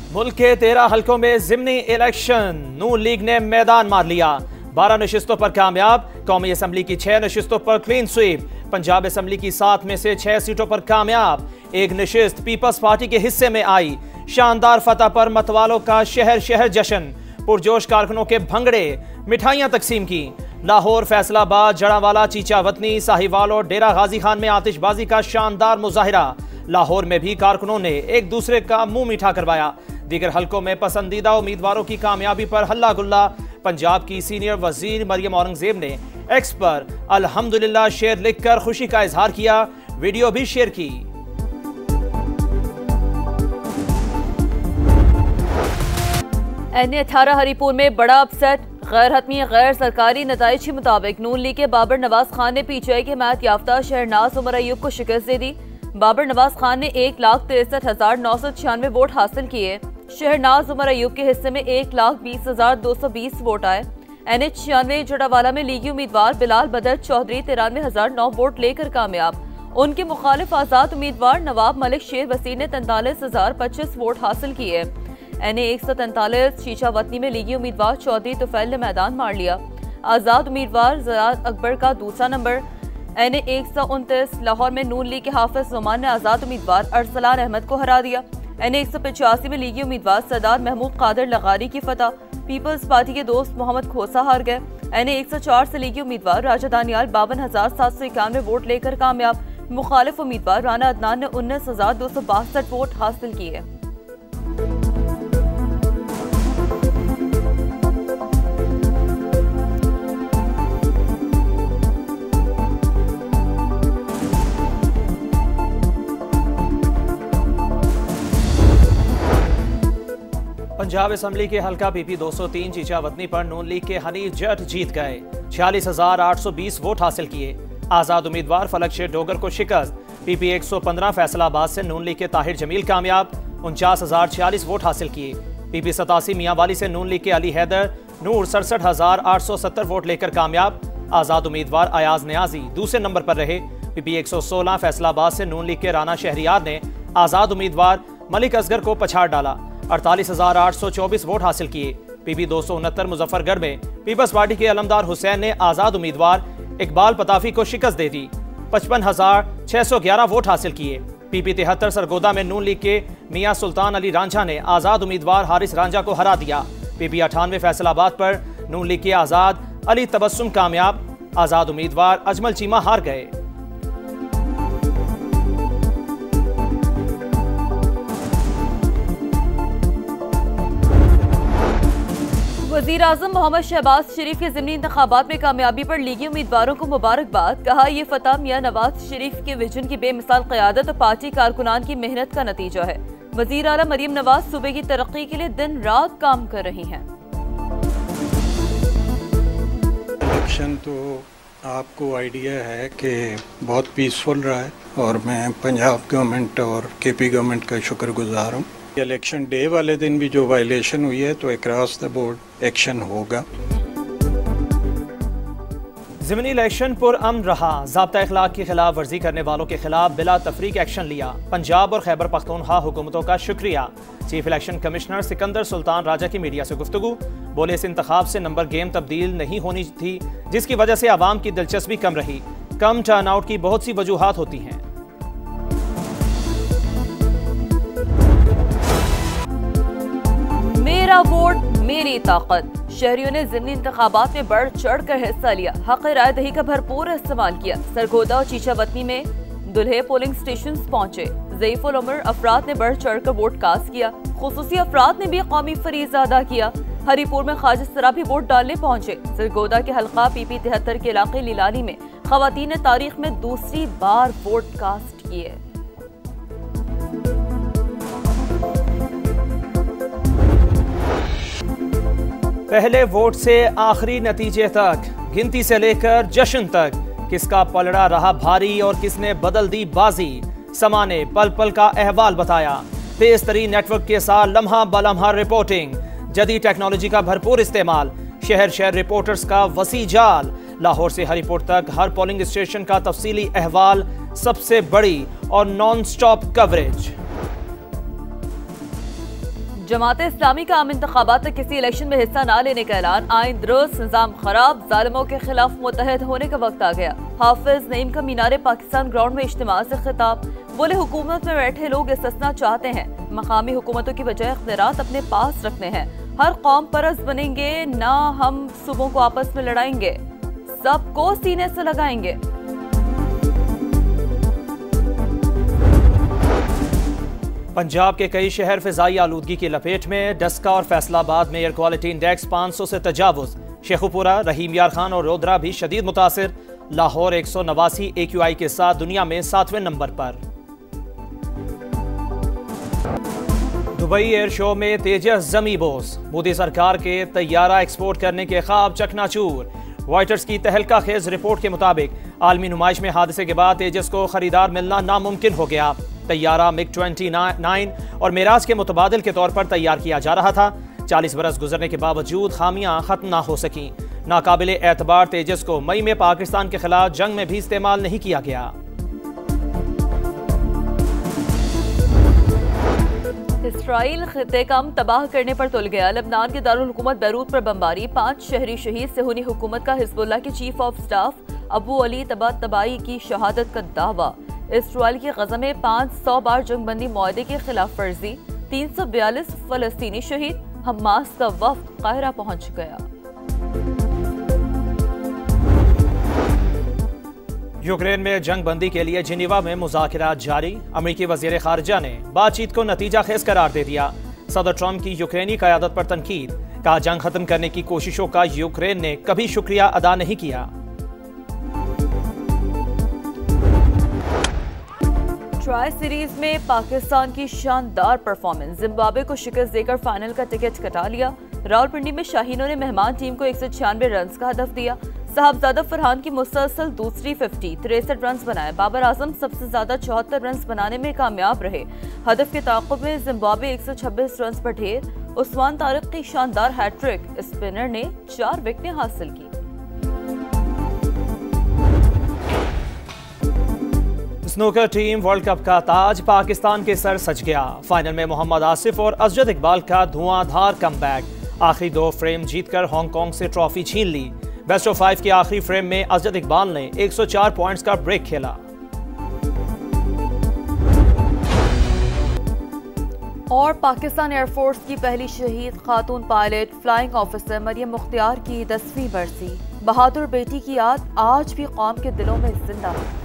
मुल्क के 13 हलकों में ज़िमनी इलेक्शन, नून लीग ने मैदान मार लिया। 12 नशिस्तों पर कामयाब, कौमी असम्बली की 6 नशिस्तों पर क्लीन स्वीप, पंजाब असम्बली की 7 में से 6 सीटों पर कामयाब। एक नशिस्त पीपल्स पार्टी के हिस्से में आई। शानदार फतह पर मतवालों का शहर शहर जश्न, पुरजोश कारकुनों के भंगड़े, मिठाइयां तकसीम की। लाहौर, फैसलाबाद, जड़ावाला, चीचावतनी, साहिवाल और डेरा गाजी खान में आतिशबाजी का शानदार मुजाहिरा। लाहौर में भी कारकुनों ने एक दूसरे का मुंह मीठा करवाया। दीगर हलकों में पसंदीदा उम्मीदवारों की कामयाबी पर हल्ला गुल्ला। पंजाब की सीनियर वजीर मरियम औरंगजेब ने एक्स पर अल्हम्दुलिल्लाह शेर लिखकर खुशी का इजहार किया, वीडियो भी शेयर की। NA-18 हरीपुर में बड़ा अपसेट, गैर हतमी गैर सरकारी नताइज के मुताबिक नून लीग के बाबर नवाज खान ने PTI के हिमायत याफ्ता शहरनाज उमर अयूब को शिकस्त दे दी। बाबर नवाज खान ने 1,63,996 वोट हासिल किए। शहरनाज उमर अयूब के हिस्से में 1,20,220 वोट आए। NA-96 जड़ावाला में लीगी उम्मीदवार बिलाल बदर चौधरी 93,009 वोट लेकर कामयाब। उनके मुखालिफ आजाद उम्मीदवार नवाब मलिक शेर वसीर ने 43,025 वोट हासिल किए। NA-143 चीचावतनी में लीगी उम्मीदवार चौधरी तुफैल ने मैदान मार लिया। आजाद उम्मीदवार ज़रात अकबर का दूसरा नंबर। NA-129 लाहौर में नून लीग के हाफिज ज़ुमान ने आजाद उम्मीदवार अरसलान अहमद को हरा दिया। NA-185 में लीगी उम्मीदवार सरदार महमूद कादर लगारी की फतह, पीपल्स पार्टी के दोस्त मोहम्मद खोसा हार गए। NA-104 से लीगी उम्मीदवार राजा दानियाल 52,791 वोट लेकर कामयाब। मुखालिफ उम्मीदवार राना अदनान ने 19,262 वोट हासिल किए। पंजाब असम्बली के हल्का PP 203 चीचावतनी पर नून लीग के हनीफ जट जीत गए, 46,820 वोट हासिल किए। आजाद उम्मीदवार फलक शेर डोगर को शिकस्त। PP 115 फैसलाबाद से नून लीग के ताहिर जमील कामयाब, 49,046 वोट हासिल किए। PP 87 मियांवाली से नून लीग के अली हैदर नूर 67,870 वोट लेकर कामयाब। आजाद उम्मीदवार अयाज न्याजी दूसरे नंबर पर रहे। PP 116 फैसलाबाद से नून लीग के राना शहरियार ने आजाद उम्मीदवार मलिक असगर को पछाड़ डाला, 48,824 वोट हासिल किए। PP 269 मुजफ्फरगढ़ में पीपल्स पार्टी के अलमदार हुसैन ने आजाद उम्मीदवार इकबाल पताफी को शिकस्त दे दी, 55,611 वोट हासिल किए। PP 73 सरगोदा में नून लीग के मियां सुल्तान अली रांझा ने आजाद उम्मीदवार हारिस रांझा को हरा दिया। PP 98 फैसलाबाद पर नून लीग के आजाद अली तबस्सुम कामयाब, आजाद उम्मीदवार अजमल चीमा हार गए। वज़ीर आज़म मोहम्मद शहबाज शरीफ के ज़िमनी इंतखाबात में कामयाबी पर लीगी उम्मीदवारों को मुबारकबाद। कहा, ये फतह मियां नवाज शरीफ के विजन की बेमिसाल क़यादत और पार्टी कारकुनान की मेहनत का नतीजा है। वज़ीर आला मरियम नवाज सूबे की तरक्की के लिए दिन रात काम कर रही हैं। इलेक्शन तो आपको आइडिया है कि बहुत पीसफुल रहा है और मैं पंजाब गवर्नमेंट और KP गवर्नमेंट का शुक्रगुजार हूँ। इलेक्शन डे वाले दिन भी जो वायलेशन हुई है तो अक्रॉस द बोर्ड एक्शन होगा। ज़िमनी इलेक्शन पुरअमन रहा, ज़ाब्ता इखलाक की खिलाफ वर्जी करने वालों के खिलाफ बिला तफरीक एक्शन लिया। पंजाब और खैबर पख्तूनख्वा हुकूमतों का शुक्रिया। Chief election commissioner Sikandar Sultan Raja की मीडिया से गुफ्तगू, बोले इस इंतखाब से नंबर गेम तब्दील नहीं होनी थी, जिसकी वजह से आवाम की दिलचस्पी कम रही। कम टर्नआउट की बहुत सी वजूहात होती हैं। मेरा वोट मेरी ताकत। शहरियों ने ज़िमनी इंतखाबात में बढ़ चढ़ कर हिस्सा लिया, हक़ राय दही का भरपूर इस्तेमाल किया। सरगोदा और चीचावतनी में दुल्हे पोलिंग स्टेशन पहुंचे। ज़ईफ़ुल उम्र अफराद ने बढ़ चढ़ कर वोट कास्ट किया। खुसूसी अफराद ने भी कौमी फरीज़ा अदा किया। हरीपुर में ख्वाजा सरा भी वोट डालने पहुंचे। सरगोदा के हल्का PP 73 के इलाके लीलानी में ख़वातीन ने तारीख में दूसरी बार वोट कास्ट किए। पहले वोट से आखिरी नतीजे तक, गिनती से लेकर जश्न तक, किसका पलड़ा रहा भारी और किसने बदल दी बाजी। समा ने पल पल का अहवाल बताया। तेज तरीन नेटवर्क के साथ लम्हा बलम्हा रिपोर्टिंग, जदीद टेक्नोलॉजी का भरपूर इस्तेमाल, शहर शहर रिपोर्टर्स का वसी जाल, लाहौर से हरिपुर तक हर पोलिंग स्टेशन का तफसीली अहवाल, सबसे बड़ी और non stop coverage. Jamaat Islami का आम इंतखाबात तक किसी इलेक्शन में हिस्सा न लेने का ऐलान। आइन दुरुस्त, निजाम खराब, जालिमों के खिलाफ मुत्तहद होने का वक्त आ गया। हाफिज नईम का मीनारे पाकिस्तान ग्राउंड में इज्तिमा से खिताब। बोले, हुकूमत में बैठे लोग इस्तिस्ना चाहते हैं, मकामी हुकूमतों की बजाय इख्तियारात अपने पास रखने हैं। हर कौम परस्त बनेंगे, ना हम सूबों को आपस में लड़ाएंगे, सबको सीने से लगाएंगे। पंजाब के कई शहर फिजाई आलूदगी की लपेट में। डस्का और फैसलाबाद में एयर क्वालिटी इंडेक्स 500 से तजावुज। शेखुपुरा, रहीम यार खान और रोदरा भी शदीद मुतासिर। लाहौर 189 AQI के साथ दुनिया में 7वें नंबर पर। दुबई एयर शो में तेजस जमी बोस। मोदी सरकार के तैयारा एक्सपोर्ट करने के ख्वाब चकनाचूर। रॉयटर्स की तहलका खेज रिपोर्ट के मुताबिक आलमी नुमाइश में हादसे के बाद तेजस को खरीदार मिलना नामुमकिन हो गया। तैयारा MiG-29 और मेराज के मुतबादिल के तौर पर तैयार किया जा रहा था। 40 बरस गुजरने के बावजूद खामियां खत्म ना हो सकी। नाकाबिले एतबार तेजस को मई में पाकिस्तान के खिलाफ जंग में भी इस्तेमाल नहीं किया गया। इसराइल खित्ते का तबाह करने पर तुल गया। लबनान के दारुल हुकूमत बैरूत पर बमबारी, 5 शहरी शहीद। सेहूनी हुकूमत का हिजबुल्लाह के chief of staff Abu Ali Tabatabai की शहादत का दावा। इसराइल की गजा में 500 बार जंगबंदी मुआहदे की खिलाफ वर्जी, 342 फलस्तीनी शहीद। हमास का वफ्द काहिरा पहुंच गया। यूक्रेन में जंग बंदी के लिए जिनीवा में मुज़ाकरात जारी। अमेरिकी वज़ीर ख़ारिजा ने बातचीत को नतीजा खेज करार दे दिया। सदर ट्रंप की यूक्रेनी क़यादत पर तनकीद। कहा, जंग खत्म करने की कोशिशों का यूक्रेन ने कभी शुक्रिया अदा नहीं किया। ट्राई सीरीज में पाकिस्तान की शानदार परफॉर्मेंस। जिम्बाब्वे को शिकस्त देकर फाइनल का टिकट कटा लिया। रावलपिंडी में शाहीनों ने मेहमान टीम को 196 रन का हदफ दिया। साहबजादा फरहान की मुसलसल दूसरी 50, 63 रन बनाए। बाबर आजम सबसे ज्यादा 74 रन बनाने में कामयाब रहे। हदफ के ताक़ुब में जिम्बाब्वे 126 रन पर ढेर। उस्मान तारिक की शानदार हैट्रिक, स्पिनर ने 4 विकेटें हासिल की। स्नूकर टीम वर्ल्ड कप का ताज पाकिस्तान के सर सज गया। फाइनल में मोहम्मद आसिफ और अजद इकबाल का धुआंधार कमबैक। आखिरी 2 फ्रेम जीतकर हांगकांग से ट्रॉफी छीन ली। बेस्ट ऑफ 5 के आखिरी फ्रेम में अजद इकबाल ने 104 पॉइंट्स का ब्रेक खेला। और पाकिस्तान एयरफोर्स की पहली शहीद खातून pilot flying officer Maryam Mukhtiar की 10वीं बरसी। बहादुर बेटी की याद आज भी कौम के दिलों में जिंदा है।